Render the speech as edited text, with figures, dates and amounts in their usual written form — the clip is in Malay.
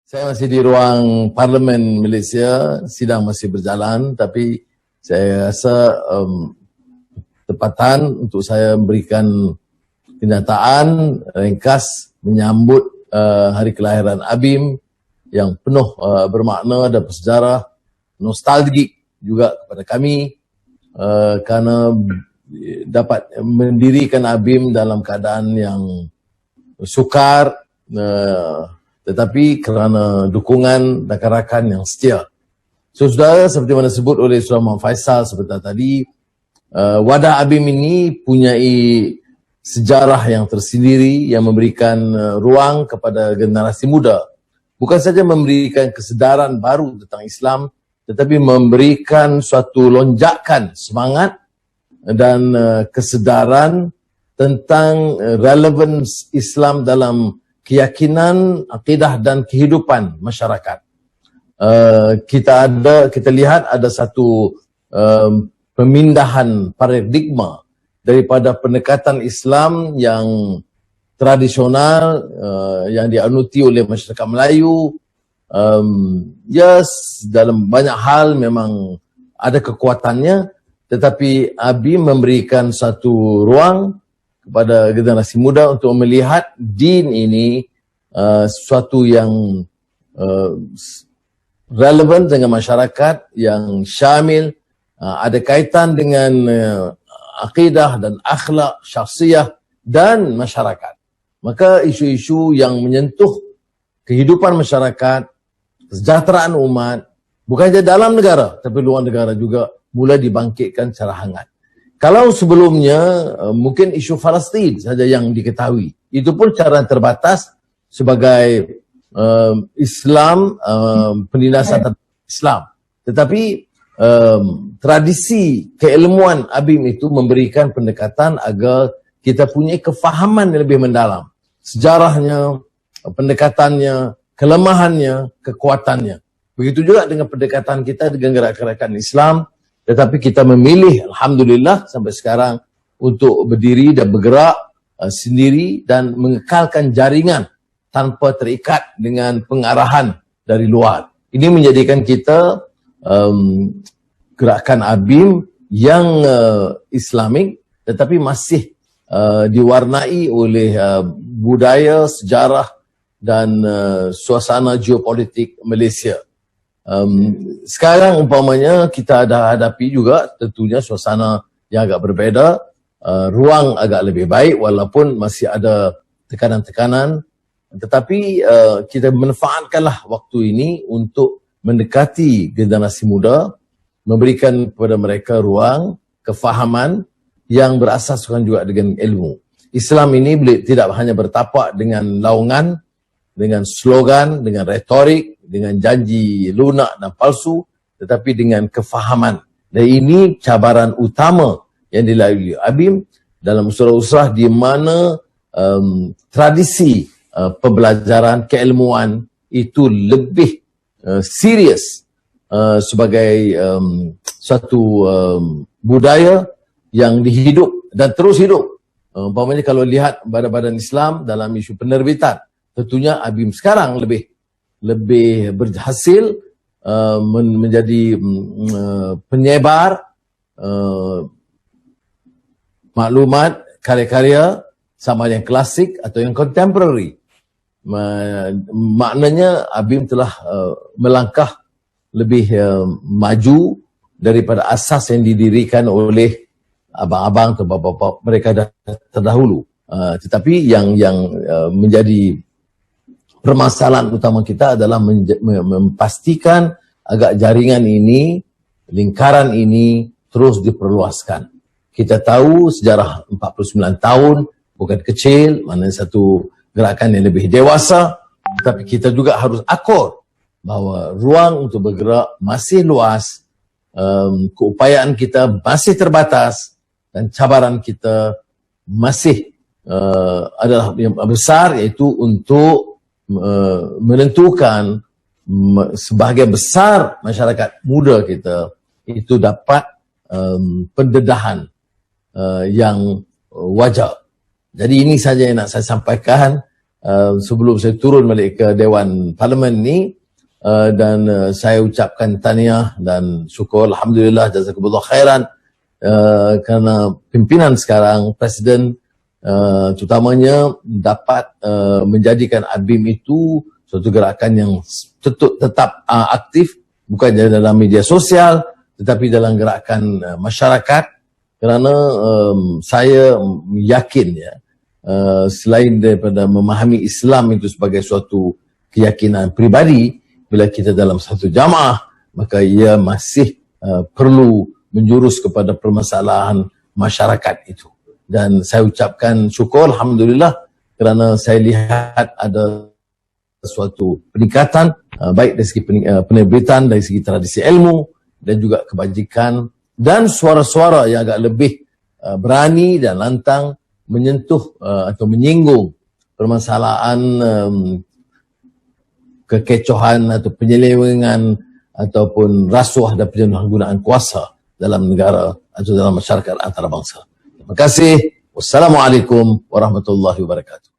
Saya masih di ruang Parlimen Malaysia, sidang masih berjalan, tapi saya rasa tepatan untuk saya memberikan kenyataan ringkas menyambut hari kelahiran Abim yang penuh bermakna dan bersejarah, nostalgik juga kepada kami kerana dapat mendirikan Abim dalam keadaan yang sukar, tetapi kerana dukungan rakan-rakan yang setia. So, saudara, seperti mana disebut oleh Saudara Muhammad Faisal sebentar tadi, wadah Abim ini punyai sejarah yang tersendiri yang memberikan ruang kepada generasi muda. Bukan saja memberikan kesedaran baru tentang Islam, tetapi memberikan suatu lonjakan semangat dan kesedaran tentang relevance Islam dalam keyakinan, akidah dan kehidupan masyarakat. Kita lihat ada satu pemindahan paradigma daripada pendekatan Islam yang tradisional yang dianuti oleh masyarakat Melayu. Dalam banyak hal memang ada kekuatannya, tetapi Abim memberikan satu ruang kepada generasi muda untuk melihat din ini sesuatu yang relevan dengan masyarakat, yang syamil, ada kaitan dengan akidah dan akhlak, syakhsiyah dan masyarakat. Maka isu-isu yang menyentuh kehidupan masyarakat, kesejahteraan umat, bukan saja dalam negara, tapi luar negara juga mulai dibangkitkan secara hangat. Kalau sebelumnya mungkin isu Palestin saja yang diketahui, itu pun cara terbatas sebagai Islam, penindasan Islam. Tetapi tradisi keilmuan Abim itu memberikan pendekatan agar kita punya kefahaman yang lebih mendalam. Sejarahnya, pendekatannya, kelemahannya, kekuatannya. Begitu juga dengan pendekatan kita dengan gerakan-gerakan Islam. Tetapi kita memilih, Alhamdulillah sampai sekarang, untuk berdiri dan bergerak sendiri dan mengekalkan jaringan tanpa terikat dengan pengarahan dari luar. Ini menjadikan kita gerakan Abim yang Islamik, tetapi masih diwarnai oleh budaya, sejarah dan suasana geopolitik Malaysia. Sekarang umpamanya kita ada hadapi juga tentunya suasana yang agak berbeza, ruang agak lebih baik walaupun masih ada tekanan-tekanan, tetapi kita manfaatkanlah waktu ini untuk mendekati generasi muda, memberikan kepada mereka ruang, kefahaman yang berasaskan juga dengan ilmu. Islam ini tidak hanya bertapak dengan laungan, dengan slogan, dengan retorik, dengan janji lunak dan palsu, tetapi dengan kefahaman. Dan ini cabaran utama yang dilalui Abim dalam usrah-usrah di mana tradisi pembelajaran keilmuan itu lebih serius sebagai suatu budaya yang dihidup dan terus hidup. Umpamanya kalau lihat badan-badan Islam dalam isu penerbitan, tentunya Abim sekarang lebih berhasil menjadi penyebar maklumat, karya-karya sama yang klasik atau yang contemporary. Maknanya Abim telah melangkah lebih maju daripada asas yang didirikan oleh abang-abang atau bapa-bapa mereka terdahulu. Tetapi yang menjadi permasalahan utama kita adalah memastikan agar jaringan ini, lingkaran ini terus diperluaskan. Kita tahu sejarah 49 tahun bukan kecil, mana satu gerakan yang lebih dewasa, tetapi kita juga harus akur bahawa ruang untuk bergerak masih luas, keupayaan kita masih terbatas dan cabaran kita masih adalah yang besar, iaitu untuk menentukan sebahagian besar masyarakat muda kita itu dapat pendedahan yang wajar. Jadi ini saja yang nak saya sampaikan. sebelum saya turun balik ke Dewan Parlimen ni, dan saya ucapkan tahniah dan syukur, alhamdulillah, jazakumullah khairan, kerana pimpinan sekarang, Presiden terutamanya dapat menjadikan ABIM itu suatu gerakan yang tetap aktif, bukan dalam media sosial tetapi dalam gerakan masyarakat, kerana saya yakin selain daripada memahami Islam itu sebagai suatu keyakinan peribadi, bila kita dalam satu jamaah maka ia masih perlu menjurus kepada permasalahan masyarakat itu. Dan saya ucapkan syukur, alhamdulillah, kerana saya lihat ada suatu peningkatan baik dari segi penerbitan, dari segi tradisi ilmu dan juga kebajikan, dan suara-suara yang agak lebih berani dan lantang menyentuh atau menyinggung permasalahan kekecohan atau penyelewengan ataupun rasuah dan penyalahgunaan kuasa dalam negara atau dalam masyarakat antarabangsa. Terima kasih. Wassalamualaikum warahmatullahi wabarakatuh.